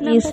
30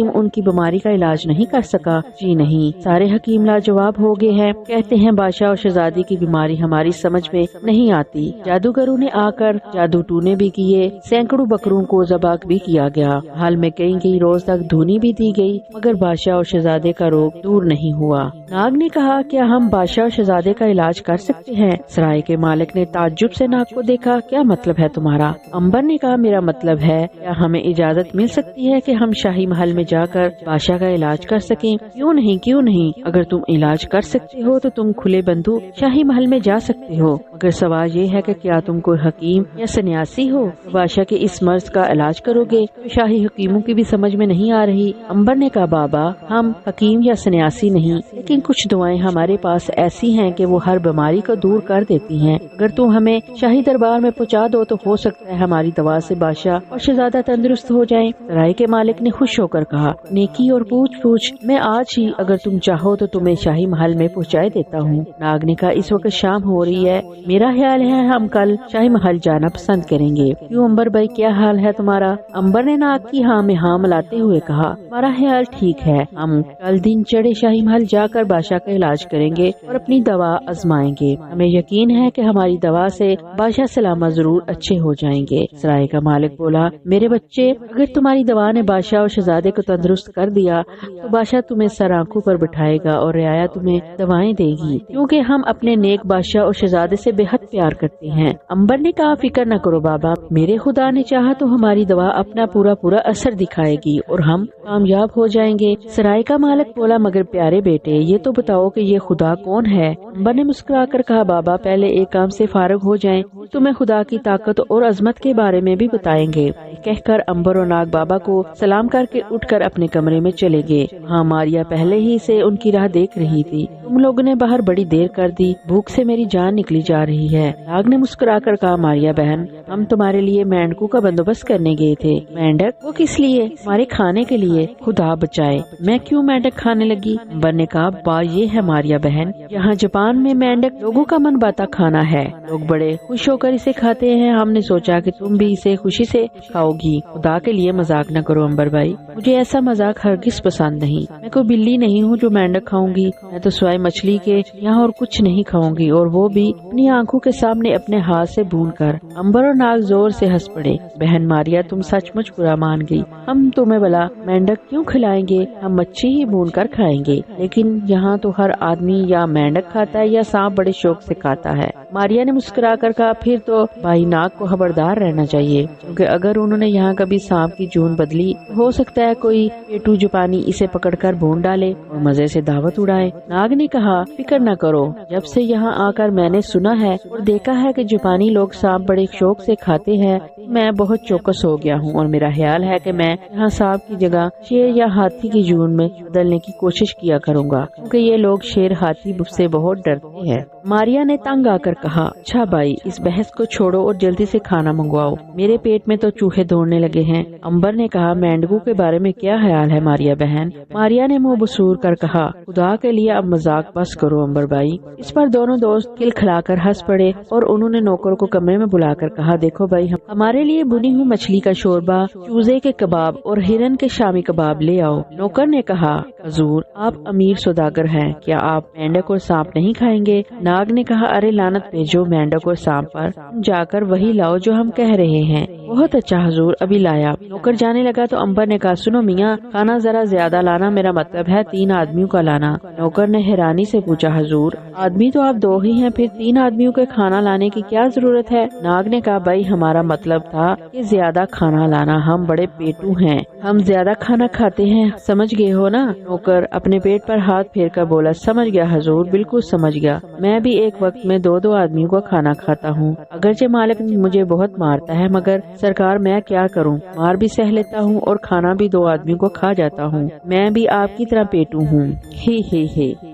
حکیم ان کی بیماری کا علاج نہیں کر سکا؟ جی نہیں، سارے حکیم لاجواب ہو گئے ہیں، کہتے ہیں بادشاہ اور شہزادی کی بیماری ہماری سمجھ میں نہیں آتی۔ جادوگروں نے آ کر جادو ٹونے بھی کیے، سینکڑوں بکروں کو ذبح بھی کیا گیا، حال میں کئی روز تک دھونی بھی دی گئی، مگر بادشاہ اور شہزادے کا روگ دور نہیں ہوا۔ ناگ نے کہا، کیا ہم بادشاہ اور شہزادے کا علاج کر سکتے ہیں؟ سرائے کے مالک نے تعجب سے ناگ کو دیکھا، کیا مطلب ہے تمہارا؟ امبر نے کہا، میرا مطلب ہے کیا ہمیں اجازت مل سکتی ہے کہ ہم شاہی محل میں جا کر بادشاہ کا علاج کر سکیں؟ کیوں نہیں، اگر تم علاج کر سکتے ہو تو تم کھلے بندو شاہی محل میں جا سکتے ہو، مگر سوال یہ ہے کہ کیا تم کوئی حکیم یا سنیاسی ہو؟ بادشاہ کے اس مرض کا علاج کرو گے؟ شاہی حکیموں کی بھی سمجھ میں نہیں آ رہی۔ امبر نے کہا، بابا ہم حکیم یا سنیاسی نہیں، لیکن کچھ دعائیں ہمارے پاس ایسی ہیں کہ وہ ہر بیماری کو دور کر دیتی ہیں، اگر تم ہمیں شاہی دربار میں پہنچا دو تو ہو سکتا ہے ہماری دوا سے بادشاہ اور شہزادہ تندرست ہو جائیں۔ سرائے کے مالک نے خوش ہو کر کہا، نیکی اور پوچھ میں آج ہی اگر تم چاہو تو تمہیں شاہی محل میں پہنچائے دیتا ہوں۔ ناگ نے کہا، اس وقت شام ہو رہی ہے، میرا خیال ہے ہم کل شاہی محل جانا پسند کریں گے۔ کیوں امبر بھائی، کیا حال ہے تمہارا؟ امبر نے ناگ کی ہاں میں ہاں ملاتے ہوئے کہا، ہمارا خیال ٹھیک ہے، ہم کل دن چڑھے شاہی محل جا کر بادشاہ کا علاج کریں گے اور اپنی دوا آزمائیں گے، ہمیں یقین ہے کہ ہماری دوا سے بادشاہ سلامت ضرور اچھے ہو جائیں گے۔ سرائے کا مالک بولا، میرے بچے، اگر تمہاری دوا نے بادشاہ اور شہزادے کو تندرست کر دیا تو بادشاہ تمہیں سر آنکھوں پر بٹھائے گا اور رعایا تمہیں دوائیں دے گی، کیونکہ ہم اپنے نیک بادشاہ اور شہزادے سے بے حد پیار کرتے ہیں۔ امبر نے کہا، فکر نہ کرو بابا، میرے خدا نے چاہا تو ہماری دوا اپنا پورا اثر دکھائے گی اور ہم کامیاب ہو جائیں گے۔ سرائے کا مالک بولا، مگر پیارے بیٹے، یہ تو بتاؤ کہ یہ خدا کون ہے؟ امبر نے مسکرا کر کہا، بابا پہلے ایک کام سے فارغ ہو جائیں، تمہیں خدا کی طاقت اور عظمت کے بارے میں بھی بتائیں گے۔ کہہ کر امبر اور ناگ بابا کو سلام کر کے اٹھ کر اپنے کمرے میں چلے گئے۔ ہاں، ماریا پہلے ہی سے ان کی راہ دیکھ رہی تھی۔ تم لوگوں نے باہر بڑی دیر کر دی، بھوک سے میری جان نکلی جا رہی ہے۔ ناگ نے مسکرا کر کہا، ماریا بہن، ہم تمہارے لیے مینڈکوں کا بندوبست کرنے گئے تھے۔ مینڈک؟ وہ کس لیے؟ ہمارے کھانے کے لیے۔ خدا بچائے، میں کیوں مینڈک کھانے لگی؟ امبر نے کہا، بات یہ ہے ماریا بہن، یہاں جاپان میں مینڈک لوگوں کا من باتا کھانا ہے، لوگ بڑے خوش ہو کر اسے کھاتے ہیں، ہم نے سوچا کہ تم بھی اسے خوشی سے کھاؤ گی۔ خدا کے لیے مذاق نہ کرو امبر بھائی، مجھے ایسا مذاق ہرگز پسند نہیں، میں کوئی بلی نہیں ہوں جو مینڈک کھاؤں گی، میں تو سوائے مچھلی کے یہاں اور کچھ نہیں کھاؤں گی، اور وہ بھی اپنی آنکھوں کے سامنے اپنے ہاتھ سے بھون کر۔ امبر اور ناگ زور سے ہنس پڑے۔ بہن ماریا، تم سچ مچ برا مان گئی، ہم تمہیں بلا مینڈک کیوں کھلائیں گے، ہم مچھلی ہی بھون کر کھائیں گے، لیکن یہاں تو ہر آدمی یا مینڈک کھاتا ہے یا سانپ بڑے شوق سے کھاتا ہے۔ ماریا نے مسکرا کر کہا، پھر تو بھائی ناگ کو خبردار رہنا چاہیے، کیونکہ اگر انہوں نے یہاں کبھی سانپ کی جون بدلی تو ہو سکتا ہے کوئی پیٹو جاپانی اسے پکڑ کر بھون ڈالے اور مزے سے دعوت اڑائے۔ ناگ نے کہا، فکر نہ کرو، جب سے یہاں آ کر میں نے سنا ہے اور دیکھا ہے کہ جاپانی لوگ سانپ بڑے شوق سے کھاتے ہیں، میں بہت چوکس ہو گیا ہوں، اور میرا خیال ہے کہ میں یہاں سانپ کی جگہ شیر یا ہاتھی کی جون میں بدلنے کی کوشش کیا کروں گا، کیونکہ یہ لوگ شیر ہاتھی سے بہت ڈرتے ہیں۔ ماریا نے تنگ آ کر کہا، اچھا بھائی، اس بحث کو چھوڑو اور جلدی سے کھانا منگواؤ، میرے پیٹ میں تو چوہے دوڑنے لگے ہیں۔ امبر نے کہا، مینڈکوں کے بارے میں کیا خیال ہے ماریا بہن؟ ماریا نے منہ بسور کر کہا، خدا کے لیے اب مذاق بس کرو امبر بھائی۔ اس پر دونوں دوست کھلکھلا کر ہنس پڑے اور انہوں نے نوکر کو کمرے میں بلا کر کہا، دیکھو بھائی، ہمارے لیے بنی ہوئی مچھلی کا شوربہ، چوزے کے کباب اور ہرن کے شامی کباب لے آؤ۔ نوکر نے کہا، حضور آپ امیر سوداگر ہیں، کیا آپ مینڈک اور سانپ نہیں کھائیں گے؟ ناگ نے کہا، ارے لعنت بھیجو مینڈک اور سانپ پر، تم جا کر وہی لاؤ جو ہم کہہ رہے ہیں۔ بہت اچھا حضور، ابھی لایا۔ نوکر جانے لگا تو امبر نے کہا، سنو میاں، کھانا ذرا زیادہ لانا، میرا مطلب ہے 3 آدمیوں کا لانا۔ نوکر نے حیرانی سے پوچھا، حضور آدمی تو آپ 2 ہی ہیں، پھر 3 آدمیوں کے کھانا لانے کی کیا ضرورت ہے؟ ناگ نے کہا، بھائی ہمارا مطلب تھا کہ زیادہ کھانا لانا، ہم بڑے پیٹو ہیں، ہم زیادہ کھانا کھاتے ہیں، سمجھ گئے ہو نا؟ نوکر اپنے پیٹ پر ہاتھ پھیر کر بولا، سمجھ گیا حضور، بالکل سمجھ گیا، میں بھی ایک وقت میں 2 آدمیوں کا کھانا کھاتا ہوں، اگرچہ مالک مجھے بہت مارتا ہے، مگر سرکار میں کیا کروں، مار بھی سہ لیتا ہوں اور کھانا بھی 2 آدمیوں کو کھا جاتا ہوں، میں بھی آپ کی طرح پیٹو ہوں۔ ہی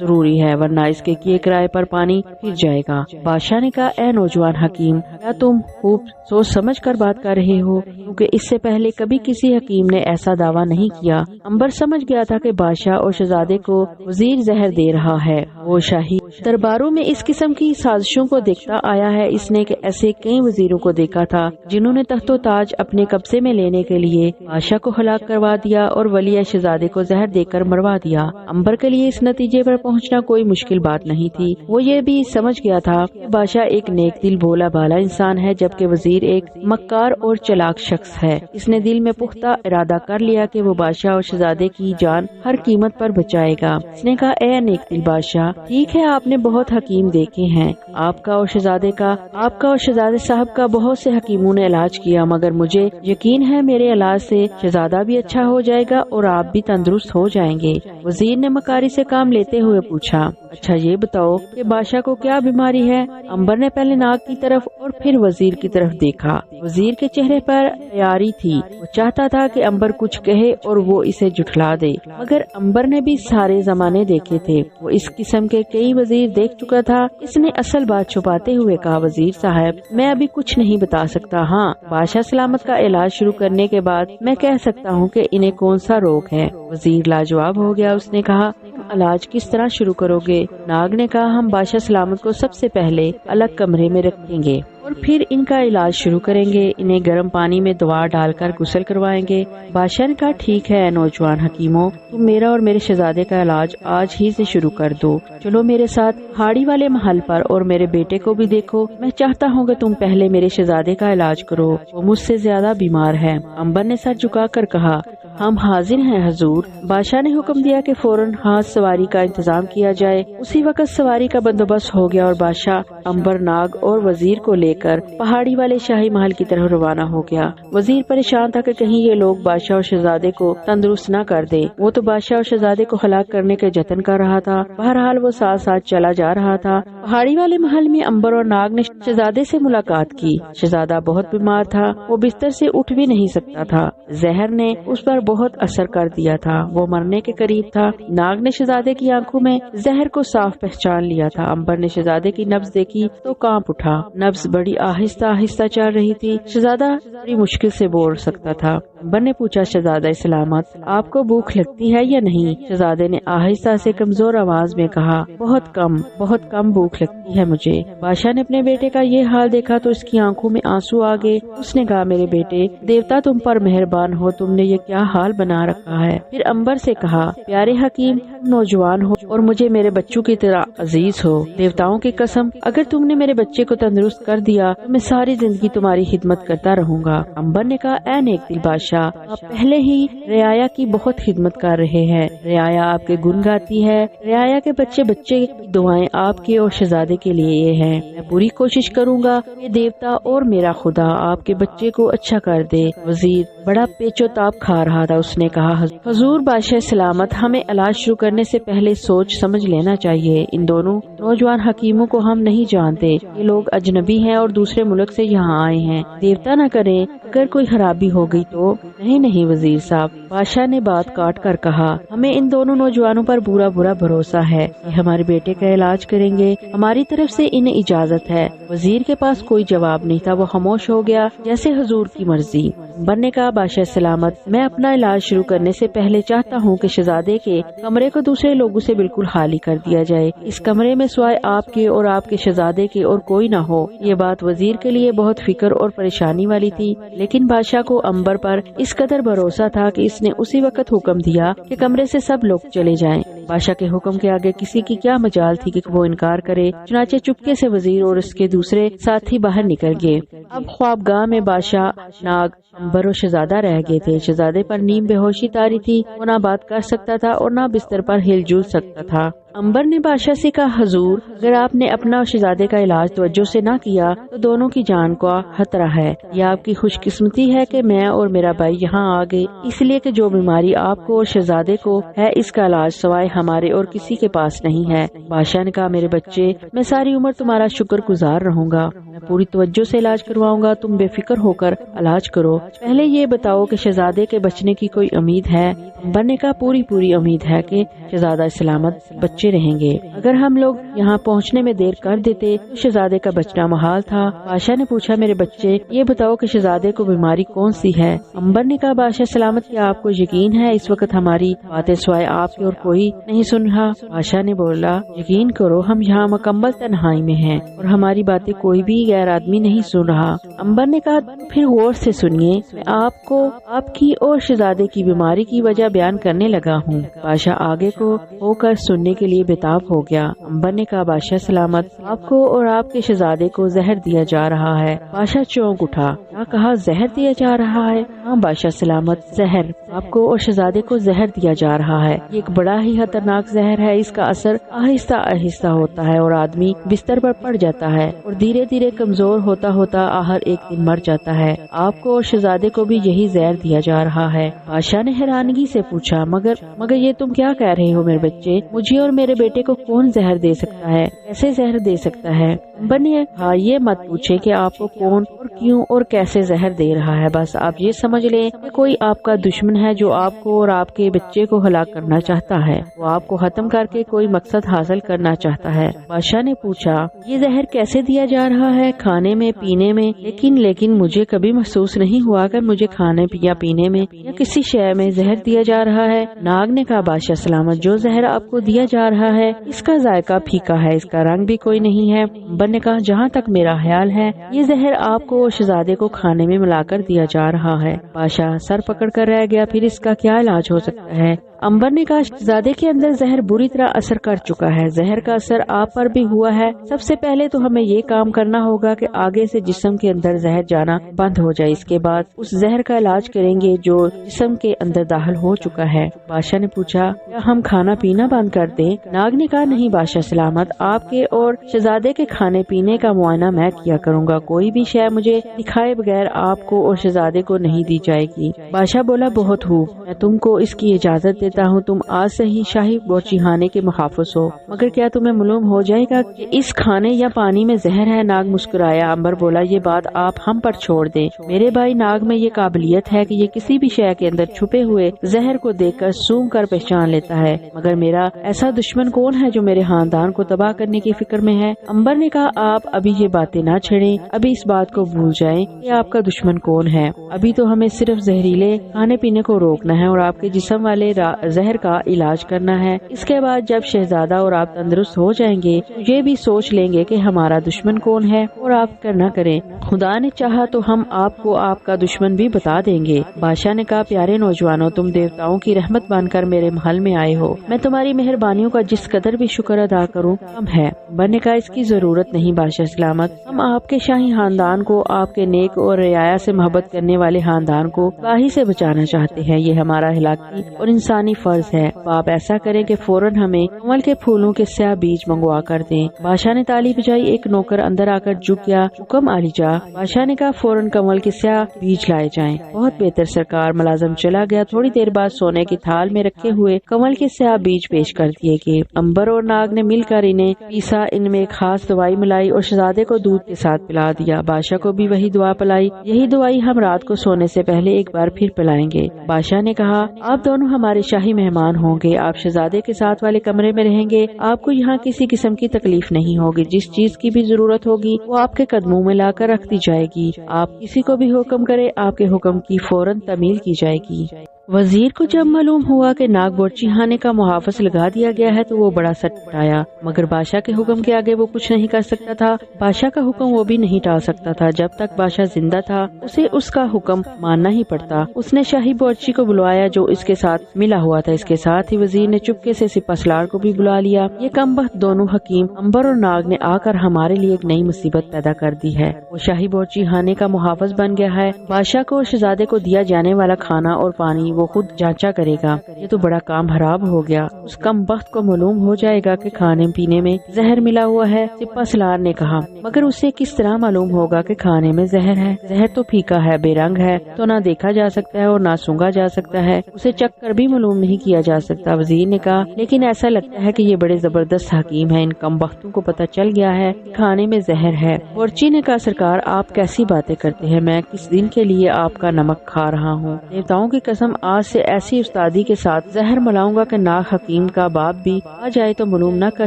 ضروری ہے، ورنہ اس کے کیے کرائے پر پانی پھر جائے گا۔ بادشاہ نے کہا اے نوجوان حکیم، کیا تم خوب سوچ سمجھ کر بات کر رہے ہو؟ کیونکہ اس سے پہلے کبھی کسی حکیم نے ایسا دعویٰ نہیں کیا۔ عنبر سمجھ گیا تھا کہ بادشاہ اور شہزادے کو وزیر زہر دے رہا ہے۔ وہ شاہی درباروں میں اس قسم کی سازشوں کو دیکھتا آیا ہے۔ اس نے ایسے کئی وزیروں کو دیکھا تھا جنہوں نے تخت و تاج اپنے قبضے میں لینے کے لیے بادشاہ کو ہلاک کروا دیا اور ولی شہزادے کو زہر دے کر مروا دیا۔ عنبر کے لیے اس نتیجے پر پہنچنا کوئی مشکل بات نہیں تھی۔ وہ یہ بھی سمجھ گیا تھا کہ بادشاہ ایک نیک دل بھولا بھالا انسان ہے، جبکہ وزیر ایک مکار اور چلاک شخص ہے۔ اس نے دل میں پختہ ارادہ کر لیا کہ وہ بادشاہ اور شہزادے کی جان ہر قیمت پر بچائے گا۔ اس نے کہا اے نیک دل بادشاہ، ٹھیک ہے آپ نے بہت حکیم دیکھے ہیں، آپ کا اور شہزادے صاحب کا بہت سے حکیموں نے علاج کیا، مگر مجھے یقین ہے میرے علاج سے شہزادہ بھی اچھا ہو جائے گا اور آپ بھی تندرست ہو جائیں گے۔ وزیر نے مکاری سے کام لیتے ہوئے پوچھا اچھا یہ بتاؤ کہ بادشاہ کو کیا بیماری ہے؟ عنبر نے پہلے ناگ کی طرف اور پھر وزیر کی طرف دیکھا۔ وزیر کے چہرے پر تیاری تھی، وہ چاہتا تھا کہ عنبر کچھ کہے اور وہ اسے جھٹلا دے، مگر عنبر نے بھی سارے زمانے دیکھے تھے، وہ اس قسم کے کئی وزیر دیکھ چکا تھا۔ اس نے اصل بات چھپاتے ہوئے کہا وزیر صاحب میں ابھی کچھ نہیں بتا سکتا، ہاں بادشاہ سلامت کا علاج شروع کرنے کے بعد میں کہہ سکتا ہوں کہ انہیں کون سا روگ ہے۔ وزیر لاجواب ہو گیا، اس نے کہا علاج کس طرح شروع کرو گے؟ ناگ نے کہا ہم بادشاہ سلامت کو سب سے پہلے الگ کمرے میں رکھیں گے اور پھر ان کا علاج شروع کریں گے، انہیں گرم پانی میں دوا ڈال کر غسل کروائیں گے۔ بادشاہ نے کہا ٹھیک ہے نوجوان حکیموں، تم میرا اور میرے شہزادے کا علاج آج ہی سے شروع کر دو، چلو میرے ساتھ پہاڑی والے محل پر اور میرے بیٹے کو بھی دیکھو۔ میں چاہتا ہوں کہ تم پہلے میرے شہزادے کا علاج کرو، وہ مجھ سے زیادہ بیمار ہے۔ عنبر نے سر جھکا کر کہا ہم حاضر ہیں حضور۔ بادشاہ نے حکم دیا کہ فوراً ہاتھ سواری کا انتظام کیا جائے۔ اسی وقت سواری کا بندوبست ہو گیا اور بادشاہ عنبر، ناگ اور وزیر کو لے کر پہاڑی والے شاہی محل کی طرف روانہ ہو گیا۔ وزیر پریشان تھا کہ کہیں یہ لوگ بادشاہ اور شہزادے کو تندرست نہ کر دے، وہ تو بادشاہ اور شہزادے کو ہلاک کرنے کے جتن کر رہا تھا۔ بہرحال وہ ساتھ ساتھ چلا جا رہا تھا۔ پہاڑی والے محل میں عنبر اور ناگ نے شہزادے سے ملاقات کی۔ شہزادہ بہت بیمار تھا، وہ بستر سے اٹھ بھی نہیں سکتا تھا، زہر نے اس پر بہت اثر کر دیا تھا، وہ مرنے کے قریب تھا۔ ناگ نے شہزادے کی آنکھوں میں زہر کو صاف پہچان لیا تھا۔ عنبر نے شہزادے کی نبض دیکھی تو کانپ اٹھا، نبض بڑی آہستہ آہستہ چل رہی تھی، شہزادہ بڑی مشکل سے بول سکتا تھا۔ عنبر نے پوچھا شہزادہ سلامت آپ کو بھوک لگتی ہے یا نہیں؟ شہزادے نے آہستہ سے کمزور آواز میں کہا بہت کم بھوک لگتی ہے مجھے۔ بادشاہ نے اپنے بیٹے کا یہ حال دیکھا تو اس کی آنکھوں میں آنسو آ گئے۔ اس نے کہا میرے بیٹے، دیوتا تم پر مہربان ہو، تم نے یہ کیا حال بنا رکھا ہے؟ پھر عنبر سے کہا پیارے حکیم نوجوان ہو اور مجھے میرے بچوں کی طرح عزیز ہو، دیوتاؤں کی قسم اگر تم نے میرے بچے کو تندرست کر دیا تو میں ساری زندگی تمہاری خدمت کرتا رہوں گا۔ عنبر نے کہا اے نیک دل بادشاہ، آپ پہلے ہی رعایا کی بہت خدمت کر رہے ہیں، رعایا آپ کے گن گاتی ہے، رعایا کے بچے کی دعائیں آپ کے اور شہزادے کے لیے یہ ہیں۔ میں پوری کوشش کروں گا کہ دیوتا اور میرا خدا آپ کے بچے کو اچھا کر دے۔ وزیر بڑا پیچو تاب کھا رہا تھا، اس نے کہا حضور بادشاہ سلامت، ہمیں علاج شروع کرنے سے پہلے سوچ سمجھ لینا چاہیے، ان دونوں نوجوان حکیموں کو ہم نہیں جانتے، یہ لوگ اجنبی ہیں اور دوسرے ملک سے یہاں آئے ہیں، دیوتا نہ کریں اگر کوئی خرابی ہو گئی تو۔ نہیں وزیر صاحب، بادشاہ نے بات کاٹ کر کہا، ہمیں ان دونوں نوجوانوں پر برا بھروسہ ہے، یہ ہمارے بیٹے کا علاج کریں گے، ہماری طرف سے انہیں اجازت ہے۔ وزیر کے پاس کوئی جواب نہیں تھا، وہ خاموش ہو گیا جیسے حضور کی مرضی۔ عنبر نے کہا بادشاہ سلامت، میں اپنا علاج شروع کرنے سے پہلے چاہتا ہوں کہ شہزادے کے کمرے کو دوسرے لوگوں سے بالکل خالی کر دیا جائے، اس کمرے میں سوائے آپ کے اور آپ کے شہزادے کے اور کوئی نہ ہو۔ یہ بات وزیر کے لیے بہت فکر اور پریشانی والی تھی، لیکن بادشاہ کو عنبر پر اس قدر بھروسہ تھا کہ اس نے اسی وقت حکم دیا کہ کمرے سے سب لوگ چلے جائیں۔ بادشاہ کے حکم کے آگے کسی کی کیا مجال تھی کہ وہ انکار کرے، چنانچہ چپکے سے وزیر اور اس کے دوسرے ساتھی باہر نکل گئے۔ اب خوابگاہ میں بادشاہ، ناگ، عنبر اور شہزادہ رہ گئے تھے۔ شہزادے پر نیم بے ہوشی طاری تھی، وہ نہ بات کر سکتا تھا اور نہ بستر پر ہل جل سکتا تھا۔ عنبر نے بادشاہ سے کہا حضور اگر آپ نے اپنا اور شہزادے کا علاج توجہ سے نہ کیا تو دونوں کی جان کا خطرہ ہے۔ یہ آپ کی خوش قسمتی ہے کہ میں اور میرا بھائی یہاں آ گئے، اس لیے کہ جو بیماری آپ کو اور شہزادے کو ہے اس کا علاج سوائے ہمارے اور کسی کے پاس نہیں ہے۔ بادشاہ نے کہا میرے بچے، میں ساری عمر تمہارا شکر گزار رہوں گا، میں پوری توجہ سے علاج کرواؤں گا، تم بے فکر ہو کر علاج کرو۔ پہلے یہ بتاؤ کہ شہزادے کے بچنے کی کوئی امید ہے؟ امبر نے کہا پوری امید ہے کہ شہزادہ سلامت بچے رہیں گے۔ اگر ہم لوگ یہاں پہنچنے میں دیر کر دیتے تو شہزادے کا بچنا محال تھا۔ بادشاہ نے پوچھا میرے بچے یہ بتاؤ کہ شہزادے کو بیماری کون سی ہے؟ امبر نے کہا بادشاہ سلامت کیا آپ کو یقین ہے اس وقت ہماری باتیں سوائے آپ کی اور کوئی نہیں سن رہا؟ بادشاہ نے بولا یقین کرو ہم یہاں مکمل تنہائی میں ہیں اور ہماری باتیں کوئی بھی غیر آدمی نہیں سن رہا۔ امبر نے کہا پھر غور سے سنیے، میں آپ کو آپ کی اور شہزادے کی بیماری کی وجہ بیان کرنے لگا ہوں۔ بادشاہ آگے کو ہو کر سننے کے لیے بےتاب ہو گیا۔ امبر نے کہا بادشاہ سلامت آپ کو اور آپ کے شہزادے کو زہر دیا جا رہا ہے۔ بادشاہ چونک اٹھا، کیا کہا زہر دیا جا رہا ہے؟ ہاں بادشاہ سلامت، زہر آپ کو اور شہزادے کو زہر دیا جا رہا ہے۔ یہ ایک بڑا ہی خطرناک زہر ہے، اس کا اثر آہستہ آہستہ ہوتا ہے اور آدمی بستر پر پڑ جاتا ہے اور دھیرے دھیرے کمزور ہوتا ہوتا آخر ایک دن مر جاتا ہے۔ آپ کو اور شہزادے کو بھی یہی زہر دیا جا رہا ہے۔ بادشاہ نے حیرانگی سے پوچھا مگر یہ تم کیا کہہ رہے ہو میرے بچے؟ مجھے اور میرے بیٹے کو کون زہر دے سکتا ہے؟ کیسے زہر دے سکتا ہے؟ امبر نے کہا یہ مت پوچھے کہ آپ کو کون اور کیوں اور کیسے زہر دے رہا ہے، بس آپ یہ سمجھ لیں کہ کوئی آپ کا دشمن ہے جو آپ کو اور آپ کے بچے کو ہلاک کرنا چاہتا ہے۔ وہ آپ کو ختم کر کے کوئی مقصد حاصل کرنا چاہتا ہے۔ بادشاہ نے پوچھا یہ زہر کیسے دیا جا رہا ہے؟ کھانے میں، پینے میں؟ لیکن مجھے کبھی محسوس نہیں ہوا کہ مجھے کھانے یا پینے میں یا کسی شے میں زہر دیا جا رہا ہے۔ ناگ نے کہا بادشاہ سلامت جو زہر آپ کو دیا جا رہا ہے اس کا ذائقہ پھیکا ہے، اس کا رنگ بھی کوئی نہیں ہے۔ امبر نے کہا جہاں تک میرا خیال ہے یہ زہر آپ کو اور شہزادے کو کھانے میں ملا کر دیا جا رہا ہے۔ بادشاہ سر پکڑ کر رہ گیا، پھر اس کا کیا علاج ہو سکتا ہے؟ امبر نے کہا شہزادے کے اندر زہر بری طرح اثر کر چکا ہے، زہر کا اثر آپ پر بھی ہوا ہے۔ سب سے پہلے تو ہمیں یہ کام کرنا ہوگا کہ آگے سے جسم کے اندر زہر جانا بند ہو جائے، اس کے بعد اس زہر کا علاج کریں گے جو جسم کے اندر داخل ہو چکا ہے۔ بادشاہ نے پوچھا کیا ہم کھانا پینا بند کر دیں؟ ناگ نے کہا نہیں بادشاہ سلامت، آپ کے اور شہزادے کے کھانے پینے کا معائنہ میں کیا کروں گا، کوئی بھی شے مجھے دکھائے بغیر آپ کو اور شہزادے کو نہیں دی جائے گی۔ بادشاہ بولا بہت خوب، میں تم کو اس کی اجازت دیتا ہوں، تم آج سے ہی شاہی بورچی خانے کے محافظ ہو، مگر کیا تمہیں معلوم ہو جائے گا کہ اس کھانے یا پانی میں زہر ہے؟ ناگ مسکرایا۔ امبر بولا یہ بات آپ ہم پر چھوڑ دیں، میرے بھائی ناگ میں یہ قابلیت ہے کہ یہ کسی بھی شے کے اندر چھپے ہوئے زہر کو دیکھ کر سونگ کر پہچان لیتا ہے، مگر میرا ایسا دشمن کون ہے جو میرے خاندان کو تباہ کرنے کی فکر میں ہے؟ امبر نے کہا آپ ابھی یہ باتیں نہ چھیڑیں، ابھی اس بات کو بھول جائیں کہ آپ کا دشمن کون ہے۔ ابھی تو ہمیں صرف زہریلے کھانے پینے کو روکنا ہے اور آپ کے جسم والے زہر کا علاج کرنا ہے۔ اس کے بعد جب شہزادہ اور آپ تندرست ہو جائیں گے تو یہ بھی سوچ لیں گے کہ ہمارا دشمن کون ہے اور آپ کرنا کریں، خدا نے چاہا تو ہم آپ کو آپ کا دشمن بھی بتا دیں گے۔ بادشاہ نے کہا پیارے نوجوانوں، تم دیوتاؤں کی رحمت بن کر میرے محل میں آئے ہو، میں تمہاری مہربانیوں کا جس قدر بھی شکر ادا کروں کم ہے۔ امبر نے کہا اس کی ضرورت نہیں بادشاہ سلامت، ہم آپ کے شاہی خاندان کو، آپ کے نیک اور رعایا سے محبت کرنے والے خاندان کو تباہی سے بچانا چاہتے ہیں، یہ ہمارا اخلاقی اور انسانی فرض ہے۔ آپ ایسا کریں کہ فوراً ہمیں کنول کے پھولوں کے سیاہ بیج منگوا کر دیں۔ بادشاہ نے تالی بجائی، ایک نوکر اندر آ کر جھک گیا، حکم عالی جا۔ بادشاہ نے کہا فوراً کنول کے سیاہ بیج لائے جائیں۔ بہت بہتر سرکار۔ ملازم چلا گیا، تھوڑی دیر بعد سونے کی تھال میں رکھے ہوئے کنول کے سیاہ بیج پیش کر دیے گئے۔ امبر اور ناگ نے مل کر انہیں پیسا، ان میں خاص دوائی ملائی اور شہزادے کو دودھ کے ساتھ پلا دیا۔ بادشاہ کو بھی وہی دوا پلائی، یہی دوائی ہم رات کو سونے سے پہلے ایک بار پھر پلائیں گے۔ بادشاہ نے کہا آپ دونوں ہمارے شاہی مہمان ہوں گے، آپ شہزادے کے ساتھ والے کمرے میں رہیں گے، آپ کو یہاں کسی قسم کی تکلیف نہیں ہوگی، جس چیز کی بھی ضرورت ہوگی وہ آپ کے قدموں میں لا کر رکھ دی جائے گی، آپ کسی کو بھی حکم کرے آپ کے حکم کی فوراً تعمیل کی جائے گی۔ وزیر کو جب معلوم ہوا کہ ناگ بورچی خانے کا محافظ لگا دیا گیا ہے تو وہ بڑا سٹپٹایا، مگر بادشاہ کے حکم کے آگے وہ کچھ نہیں کر سکتا تھا۔ بادشاہ کا حکم وہ بھی نہیں ٹال سکتا تھا، جب تک بادشاہ زندہ تھا اسے اس کا حکم ماننا ہی پڑتا۔ اس نے شاہی بورچی کو بلوایا جو اس کے ساتھ ملا ہوا تھا، اس کے ساتھ ہی وزیر نے چپکے سے سپہ سالار کو بھی بلا لیا۔ یہ کمبخت دونوں حکیم امبر اور ناگ نے آ کر ہمارے لیے ایک نئی مصیبت پیدا کر دی ہے، وہ شاہی بورچی خانے کا محافظ بن گیا ہے۔ بادشاہ کو اور شہزادے کو دیا جانے والا کھانا اور پانی وہ خود جانچا کرے گا۔ یہ تو بڑا کام خراب ہو گیا، اس کم بخت کو معلوم ہو جائے گا کہ کھانے پینے میں زہر ملا ہوا ہے۔ سپہ سالار نے کہا، مگر اسے کس طرح معلوم ہوگا کہ کھانے میں زہر ہے؟ زہر تو پھیکا ہے، بے رنگ ہے، تو نہ دیکھا جا سکتا ہے اور نہ سونگا جا سکتا ہے، اسے چکھ کر بھی معلوم نہیں کیا جا سکتا۔ وزیر نے کہا، لیکن ایسا لگتا ہے کہ یہ بڑے زبردست حکیم ہیں، ان کم بختوں کو پتہ چل گیا ہے کہ کھانے میں زہر ہے۔ بورچی نے کہا، سرکار آپ کیسی باتیں کرتے ہیں، میں کس دن کے لیے آپ کا نمک کھا رہا ہوں؟ دیوتاؤں کی قسم، آج سے ایسی استادی کے ساتھ زہر ملاؤں گا کہ ناک حکیم کا باپ بھی آ جائے تو معلوم نہ کر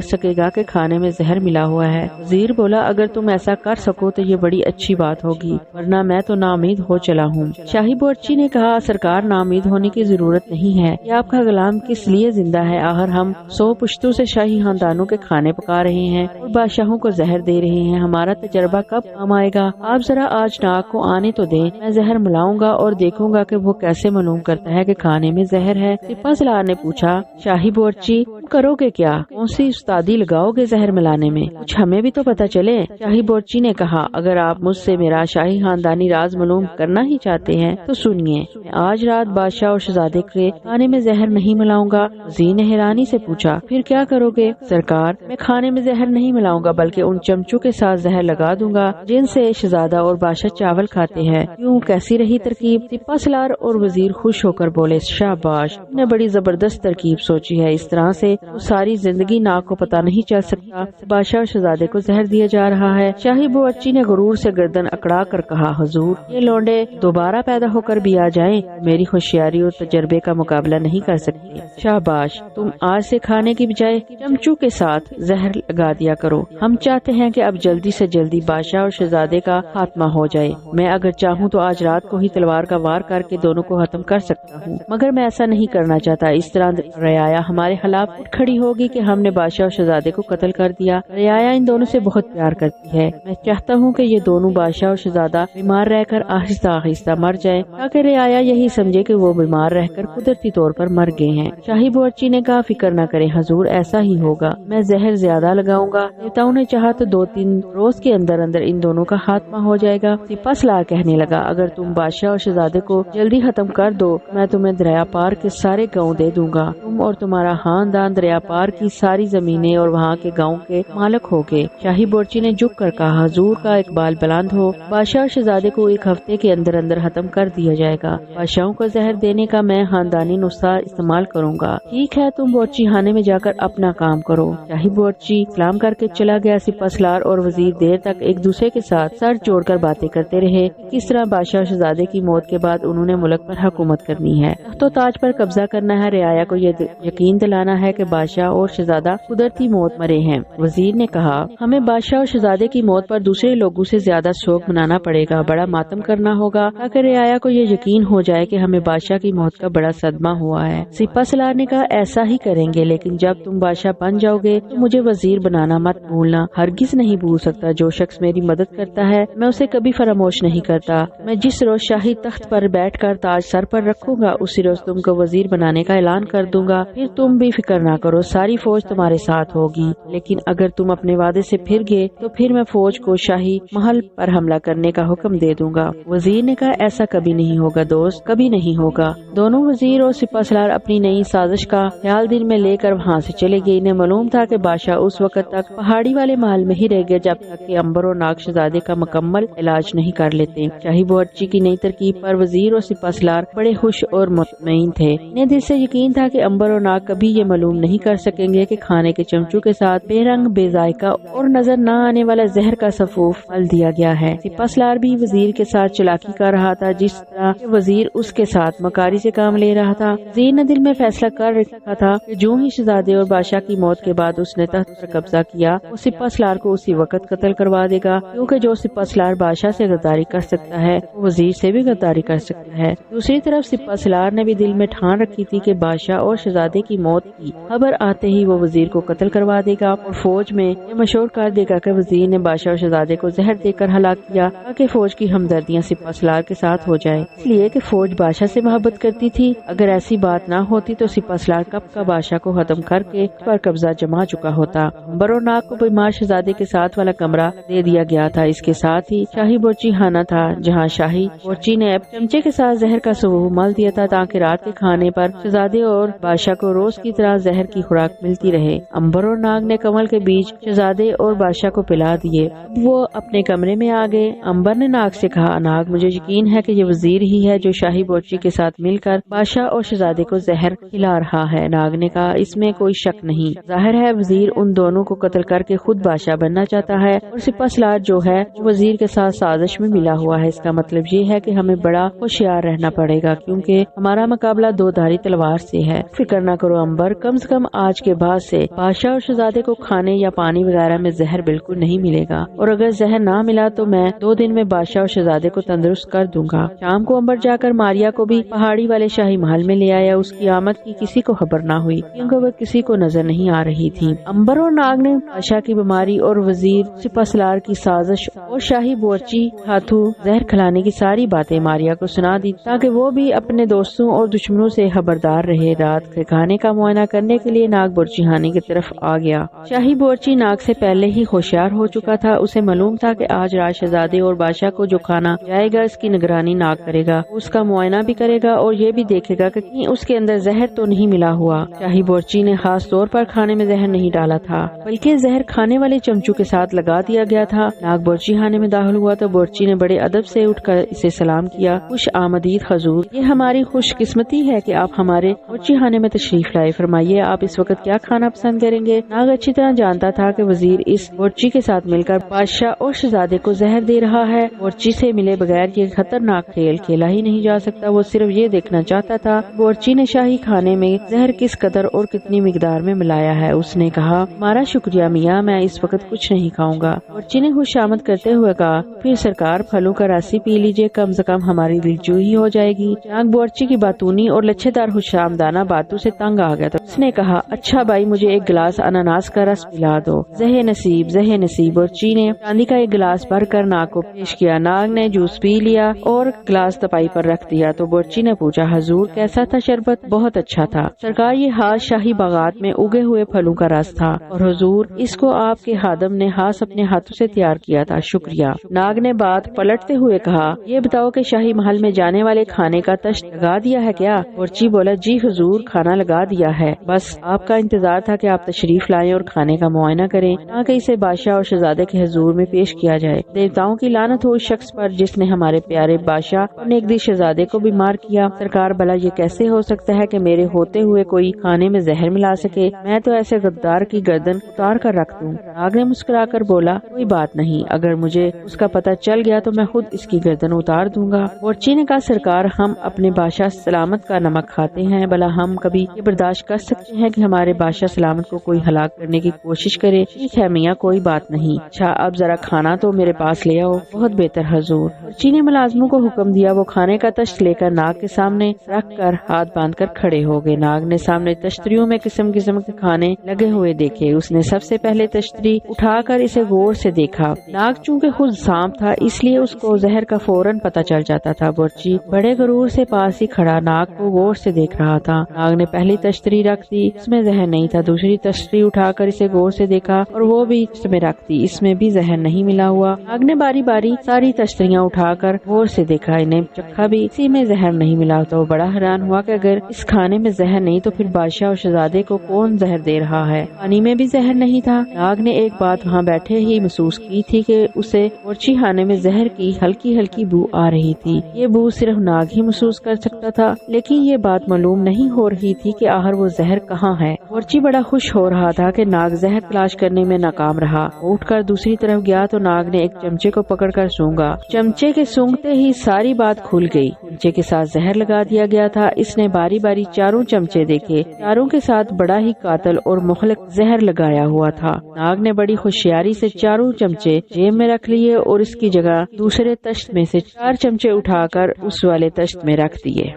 سکے گا کہ کھانے میں زہر ملا ہوا ہے۔ وزیر بولا، اگر تم ایسا کر سکو تو یہ بڑی اچھی بات ہوگی، ورنہ میں تو ناامید ہو چلا ہوں۔ شاہی بورچی نے کہا، سرکار ناامید ہونے کی ضرورت نہیں ہے، یہ آپ کا غلام کس لیے زندہ ہے؟ آخر ہم 100 پشتوں سے شاہی خاندانوں کے کھانے پکا رہے ہیں اور بادشاہوں کو زہر دے رہے ہیں، ہمارا تجربہ کب کام آئے گا؟ آپ ذرا آج ناک کو آنے تو دیں، میں زہر ملاؤں گا اور دیکھوں گا کہ وہ کیسے معلوم کرتا ہے کہ کھانے میں زہر ہے۔ سپہ سالار نے پوچھا، شاہی بورچی کرو گے کیا؟ کون سی استادی لگاؤ گے زہر ملانے میں؟ کچھ ہمیں بھی تو پتہ چلے۔ شاہی بورچی نے کہا، اگر آپ مجھ سے میرا شاہی خاندانی راز معلوم کرنا ہی چاہتے ہیں تو سنیے، میں آج رات بادشاہ اور شہزادے کے کھانے میں زہر نہیں ملاؤں گا۔ وزیر نے حیرانی سے پوچھا، پھر کیا کرو گے؟ سرکار، میں کھانے میں زہر نہیں ملاؤں گا بلکہ ان چمچوں کے ساتھ زہر لگا دوں گا جن سے شہزادہ اور بادشاہ چاول کھاتے ہیں۔ کیوں، کیسی رہی ترکیب؟ سپہ سالار اور وزیر خوش ہو کر بولے، شاباش، تم نے بڑی زبردست ترکیب سوچی ہے، اس طرح سے تو ساری زندگی ناک کو پتہ نہیں چل سکتا بادشاہ اور شہزادے کو زہر دیا جا رہا ہے۔ شاہی بورچی نے غرور سے گردن اکڑا کر کہا، حضور، یہ لونڈے دوبارہ پیدا ہو کر بھی آ جائیں، میری ہوشیاری اور تجربے کا مقابلہ نہیں کر سکتے۔ شاباش، تم آج سے کھانے کی بجائے چمچوں کے ساتھ زہر لگا دیا کرو۔ ہم چاہتے ہیں کہ اب جلدی سے جلدی بادشاہ اور شہزادے کا خاتمہ ہو جائے۔ میں اگر چاہوں تو آج رات کو ہی تلوار کا وار کر کے دونوں کو ختم کر سکتا ہوں، مگر میں ایسا نہیں کرنا چاہتا۔ اس طرح رعایا ہمارے خلاف اٹھ کھڑی ہوگی کہ ہم نے بادشاہ اور شہزادے کو قتل کر دیا۔ رعایا ان دونوں سے بہت پیار کرتی ہے، میں چاہتا ہوں کہ یہ دونوں بادشاہ اور شہزادہ بیمار رہ کر آہستہ آہستہ مر جائیں تاکہ رعایا یہی سمجھے کہ وہ بیمار رہ کر قدرتی طور پر مر گئے ہیں۔ شاہی بورچی نے کہا، فکر نہ کریں حضور، ایسا ہی ہوگا، میں زہر زیادہ لگاؤں گا۔ دیوتاؤں نے چاہا تو 2-3 روز کے اندر اندر ان دونوں کا خاتمہ ہو جائے گا۔ سپہ سالار کہنے لگا، اگر تم بادشاہ اور شہزادے کو جلدی ختم کر دو میں تمہیں دریا پار کے سارے گاؤں دے دوں گا، تم اور تمہارا خاندان دریا پار کی ساری زمینیں اور وہاں کے گاؤں کے مالک ہوگے۔ شاہی بورچی نے جھک کر کہا، حضور کا اقبال بلند ہو، بادشاہ اور شہزادے کو 1 ہفتے کے اندر اندر ختم کر دیا جائے گا۔ بادشاہوں کو زہر دینے کا میں خاندانی نسخہ استعمال کروں گا۔ ٹھیک ہے، تم بورچی خانے میں جا کر اپنا کام کرو۔ شاہی بورچی سلام کر کے چلا گیا۔ سپہ سالار اور وزیر دیر تک ایک دوسرے کے ساتھ سر جوڑ کر باتیں کرتے رہے، کس طرح بادشاہ اور شہزادے کی موت کے بعد انہوں نے ملک پر حکومت کرنی ہے، تخت و تاج پر قبضہ کرنا ہے، رعایا کو یہ یقین دلانا ہے کہ بادشاہ اور شہزادہ قدرتی موت مرے ہیں۔ وزیر نے کہا، ہمیں بادشاہ اور شہزادے کی موت پر دوسرے لوگوں سے زیادہ شوق منانا پڑے گا، بڑا ماتم کرنا ہوگا تاکہ رعایا کو یہ یقین ہو جائے کہ ہمیں بادشاہ کی موت کا بڑا صدمہ ہوا ہے۔ سپہ سالار نے کہا، ایسا ہی کریں گے، لیکن جب تم بادشاہ بن جاؤ گے تو مجھے وزیر بنانا مت بھولنا۔ ہرگز نہیں بھول سکتا، جو شخص میری مدد کرتا ہے میں اسے کبھی فراموش نہیں کرتا۔ میں جس روز شاہی تخت پر بیٹھ کر تاج سر پر رکھوں گا اسی روز تم کو وزیر بنانے کا اعلان کر دوں گا، پھر تم بھی فکر نہ کرو، ساری فوج تمہارے ساتھ ہوگی، لیکن اگر تم اپنے وعدے سے پھر گئے تو پھر میں فوج کو شاہی محل پر حملہ کرنے کا حکم دے دوں گا۔ وزیر نے کہا، ایسا کبھی نہیں ہوگا دوست، کبھی نہیں ہوگا۔ دونوں وزیر اور سپہ سالار اپنی نئی سازش کا خیال دل میں لے کر وہاں سے چلے گئے۔ انہیں معلوم تھا کہ بادشاہ اس وقت تک پہاڑی والے محل میں ہی رہ گئے جب تک کہ امبر اور ناگ شہزادے کا مکمل علاج نہیں کر لیتے۔ شاہی بورچی کی نئی ترکیب پر وزیر اور سپہ سالار بڑے خوش اور مطمئن تھے۔ انہیں دل سے یقین تھا کہ امبر اور ناگ کبھی یہ معلوم نہیں کر سکیں گے کہ کھانے کے چمچوں کے ساتھ بے رنگ، بے ذائقہ اور نظر نہ آنے والا زہر کا سفوف مل دیا گیا ہے۔ سپہ سالار بھی وزیر کے ساتھ چلاکی کر رہا تھا جس طرح کہ وزیر اس کے ساتھ مکاری سے کام لے رہا تھا۔ وزیر نے دل میں فیصلہ کر رکھا تھا کہ جو ہی شہزادے اور بادشاہ کی موت کے بعد اس نے تخت پر قبضہ کیا وہ سپہ سالار کو اسی وقت قتل کروا دے گا، کیونکہ جو سپہ سالار بادشاہ سے غداری کر سکتا ہے وہ وزیر سے بھی غداری کر سکتا ہے۔ دوسری طرف سپہ سالار نے بھی دل میں ٹھان رکھی تھی کہ بادشاہ اور شہزادے کی موت کی خبر آتے ہی وہ وزیر کو قتل کروا دے گا اور فوج میں یہ مشہور کر دے گا کہ وزیر نے بادشاہ اور شہزادے کو زہر دے کر ہلاک کیا تاکہ فوج کی ہمدردیاں سپہ سالار کے ساتھ ہو جائے، اس لیے کہ فوج بادشاہ سے محبت کرتی تھی۔ اگر ایسی بات نہ ہوتی تو سپہ سالار کب کا بادشاہ کو ختم کر کے اس پر قبضہ جما چکا ہوتا۔ امبر اور ناگ کو بیمار شہزادے کے ساتھ والا کمرہ دے دیا گیا تھا، اس کے ساتھ ہی شاہی بورچی خانہ تھا جہاں شاہی بورچی نے چمچے کے ساتھ زہر کا سبوب مل دیا تھا تاکہ رات کے کھانے پر شہزادے اور بادشاہ کو روز کی طرح زہر کی خوراک ملتی رہے۔ امبر اور ناگ نے کمل کے بیج شہزادے اور بادشاہ کو پلا دیے۔ وہ اپنے کمرے میں آ گئے۔ امبر نے ناگ سے کہا، ناگ مجھے یقین ہے کہ یہ وزیر ہی ہے جو شاہی بورچی کے ساتھ مل کر بادشاہ اور شہزادے کو زہر کھلا رہا ہے۔ ناگ نے کہا، اس میں کوئی شک نہیں، ظاہر ہے وزیر ان دونوں کو قتل کر کے خود بادشاہ بننا چاہتا ہے اور سپہ سالار جو ہے وزیر کے ساتھ سازش میں ملا ہوا ہے۔ اس کا مطلب یہ ہے کہ ہمیں بڑا ہوشیار رہنا پڑے گا کیونکہ ہمارا مقابلہ دو دھاری تلوار سے ہے۔ فکر نہ کرو امبر، کم سے کم آج کے بعد سے بادشاہ اور شہزادے کو کھانے یا پانی وغیرہ میں زہر بالکل نہیں ملے گا، اور اگر زہر نہ ملا تو میں 2 دن میں بادشاہ اور شہزادے کو تندرست کر دوں گا۔ شام کو امبر جا کر ماریا کو بھی پہاڑی والے شاہی محل میں لے آیا۔ اس کی آمد کی کسی کو خبر نہ ہوئی کیونکہ وہ کسی کو نظر نہیں آ رہی تھی۔ امبر اور ناگ نے بادشاہ کی بیماری اور وزیر سپہ سالار کی سازش اور شاہی بورچی ہاتھوں زہر کھلانے کی ساری باتیں ماریا کو سنا دی تاکہ وہ بھی اپنے دوستوں اور دشمنوں سے خبردار رہے۔ رات کے کھانے کا معائنہ کرنے کے لیے ناگ بورچی خانے کی طرف آ گیا۔ شاہی بورچی ناگ سے پہلے ہی ہوشیار ہو چکا تھا۔ اسے معلوم تھا کہ آج رات شہزادے اور بادشاہ کو جو کھانا جائے گا اس کی نگرانی ناگ کرے گا، اس کا معائنہ بھی کرے گا اور یہ بھی دیکھے گا کہ کہیں اس کے اندر زہر تو نہیں ملا ہوا۔ شاہی بورچی نے خاص طور پر کھانے میں زہر نہیں ڈالا تھا بلکہ زہر کھانے والے چمچوں کے ساتھ لگا دیا گیا تھا۔ ناگ بورچی خانے میں داخل ہوا تو بورچی نے بڑے ادب سے اٹھ کر اسے سلام کیا۔ خوش آمدید حضور، یہ ہماری خوش قسمتی ہے کہ آپ ہمارے بورچی خانے میں تشریف لائے۔ فرمائیے آپ اس وقت کیا کھانا پسند کریں گے؟ ناگ اچھی طرح جانتا تھا کہ وزیر اس بورچی کے ساتھ مل کر بادشاہ اور شہزادے کو زہر دے رہا ہے۔ بورچی سے ملے بغیر یہ خطرناک کھیل کھیلا ہی نہیں جا سکتا۔ وہ صرف یہ دیکھنا چاہتا تھا بورچی نے شاہی کھانے میں زہر کس قدر اور کتنی مقدار میں ملایا ہے۔ اس نے کہا، ہمارا شکریہ میاں، میں اس وقت کچھ نہیں کھاؤں گا۔ بورچی نے خوش آمد کرتے ہوئے کہا، پھر سرکار پھلوں کا رس پی لیجیے، کم سے کم ہماری دلجوئی ہو جائے گی۔ ناگ بورچی کی باتونی اور لچھے دار خوش آمدانہ باتوں سے تنگ آ گیا تھا۔ اس نے کہا، اچھا بھائی مجھے ایک گلاس اناناس کا رس پلا دو۔ زہ نصیب زہ نصیب۔ بورچی نے چاندی کا ایک گلاس بھر کر ناگ کو پیش کیا۔ ناگ نے جوس پی لیا اور گلاس تپائی پر رکھ دیا تو بورچی نے پوچھا، حضور کیسا تھا شربت؟ بہت اچھا تھا سرکار، یہ ہاتھ شاہی باغات میں اگے ہوئے پھلوں کا رس تھا اور حضور اس کو آپ کے خادم نے ہاتھ اپنے ہاتھوں سے تیار کیا تھا، شکریہ۔ ناگ نے بات پلٹتے ہوئے کہا، یہ بتاؤ کہ شاہی محل میں جانے والے کھانے کا تشت لگا دیا ہے کیا؟ بورچی بولا، جی حضور کھانا لگا دیا ہے، بس آپ کا انتظار تھا کہ آپ تشریف لائیں اور کھانے کا معائنہ کریں تاکہ اسے بادشاہ اور شہزادے کے حضور میں پیش کیا جائے۔ دیوتاؤں کی لعنت ہو اس شخص پر جس نے ہمارے پیارے بادشاہ اور نیک دل شہزادے کو بیمار کیا۔ سرکار بھلا یہ کیسے ہو سکتا ہے کہ میرے ہوتے ہوئے کوئی کھانے میں زہر ملا سکے؟ میں تو ایسے غدار کی گردن اتار کر رکھ دوں۔ ناگ نے مسکرا کر بولا، کوئی بات نہیں، اگر مجھے اس کا پتہ چل گیا تو میں خود اس کی گردن اتار دوں گا۔ بورچی نے کہا، سرکار ہم اپنے بادشاہ سلامت کا نمک کھاتے ہیں، بھلا ہم کبھی یہ برداشت کر سکتے ہیں کہ ہمارے بادشاہ سلامت کو کوئی ہلاک کرنے کی کوشش کرے؟ ٹھیک ہے میاں، کوئی بات نہیں۔ اچھا اب ذرا کھانا تو میرے پاس لے آؤ۔ بہت بہتر حضور۔ بورچی نے ملازموں کو حکم دیا۔ وہ کھانے کا تشت لے کر ناگ کے سامنے رکھ کر ہاتھ باندھ کر کھڑے ہو گئے۔ ناگ نے سامنے تشتریوں میں قسم قسم کے کھانے لگے ہوئے دیکھے۔ اس نے سب سے پہلے تشتری اٹھا کر اسے غور سے دیکھا۔ ناگ چونکہ خود سانپ تھا اس لیے اس کو زہر کا فوراً پتہ چل جاتا تھا۔ بورچی بڑے غرور سے پاس ہی کھڑا ناگ کو غور سے دیکھ رہا تھا۔ ناگ نے پہلی تشتری رکھ دی، اس میں زہر نہیں تھا۔ دوسری تشتری اٹھا کر اسے غور سے دیکھا اور وہ بھی اس میں رکھ دی، اس میں بھی زہر نہیں ملا ہوا۔ ناگ نے باری باری ساری تشتریاں اٹھا کر غور سے دیکھا، انہیں چکھا بھی، اسی میں زہر نہیں ملا تو وہ بڑا حیران ہوا کہ اگر اس کھانے میں زہر نہیں تو پھر بادشاہ اور شہزادے کو کون زہر دے رہا ہے؟ پانی میں بھی زہر نہیں تھا۔ ناگ نے ایک بات وہاں بیٹھے ہی محسوس کی تھی کہ اسے بورچی خانے میں زہر کی ہلکی ہلکی بو آ رہی تھی۔ یہ بو صرف ناگ ہی محسوس کر سکتا تھا، لیکن یہ بات معلوم نہیں ہو رہی تھی کہ آخر وہ زہر کہاں ہے۔ بورچی بڑا خوش ہو رہا تھا کہ ناگ زہر تلاش کرنے میں ناکام رہا۔ اٹھ کر دوسری طرف گیا تو ناگ نے ایک چمچے کو پکڑ کر سونگا۔ چمچے کے سونگتے ہی ساری بات کھل گئی۔ چمچے کے ساتھ زہر لگا دیا گیا تھا۔ اس نے باری باری چاروں چمچے دیکھے، چاروں کے ساتھ بڑا ہی قاتل اور مہلک زہر لگایا ہوا تھا۔ ناگ نے بڑی ہوشیاری سے چاروں چمچے جیب میں رکھ لیے اور اس کی جگہ دوسرے تشت میں سے 4 چمچے اٹھا کر اس والے تشت میں رکھ دیے۔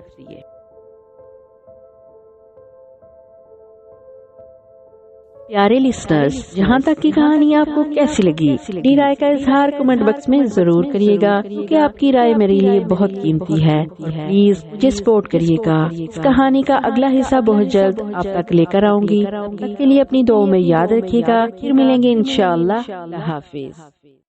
پیارے لسنرز، جہاں تک کی کہانی آپ کو کیسی لگی؟ اپنی رائے کا اظہار کمنٹ باکس میں ضرور کریے گا کیونکہ آپ کی رائے میرے لیے بہت قیمتی ہے۔ پلیز مجھے سپورٹ کریے گا۔ اس کہانی کا اگلا حصہ بہت جلد آپ تک لے کر آؤں گی۔ تب تک کے لیے اپنی دعاؤں میں یاد رکھیے گا۔ پھر ملیں گے انشاءاللہ۔ اللہ حافظ۔